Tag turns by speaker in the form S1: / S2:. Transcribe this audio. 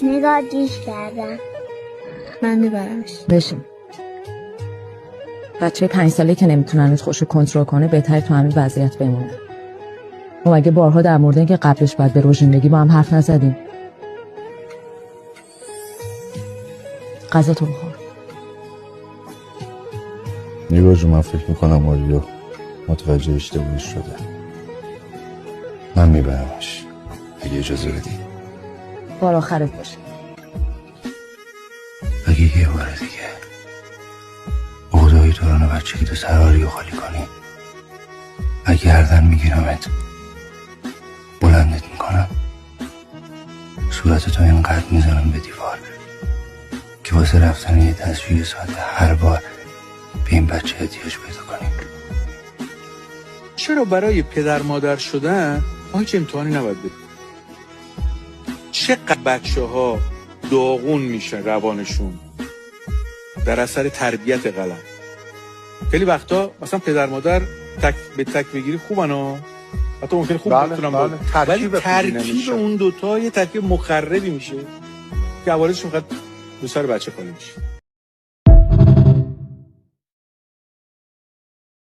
S1: نگار دیش کردم.
S2: من میبرمش.
S3: بشین. بچه 5 ساله که نمیتونن خوشو کنترل کنه بهتره تو همین وضعیت بمونه. ما مگه بارها در مورد اینکه قبلش باید به روژین بگی با هم حرف نزدیم؟ غذا تو بخور.
S4: نگار جو، من فکر میکنم آریو متوجه اشتباهش شده. من میبرمش اگه اجازه بدی.
S3: بار آخرت باشه.
S4: اگه یه بار دیگه عقده‌های دوران بچگی تو سر آریو خالی کنی، اگه گردن میگیرمت، بلندت میکنم، صورتتو اینقدر میزنم به دیوار که واسه رفتن یه دستشویی ساده هر بار به این بچه احتیاج پیدا کنیم.
S5: چرا برای پدر مادر شدن ما هیچ امتحانی نباید بدیم؟ چقدر بچه ها داغون میشن روانشون در اثر تربیت غلط. خیلی وقتا مثلا پدر مادر به تک بگیری خوبن ها، حتی ممکنه خوب بتونن ولی ترکیب اون دوتا یه ترکیب مخربی میشه که عوارضش میخواد رو سر بچه خالی میشه.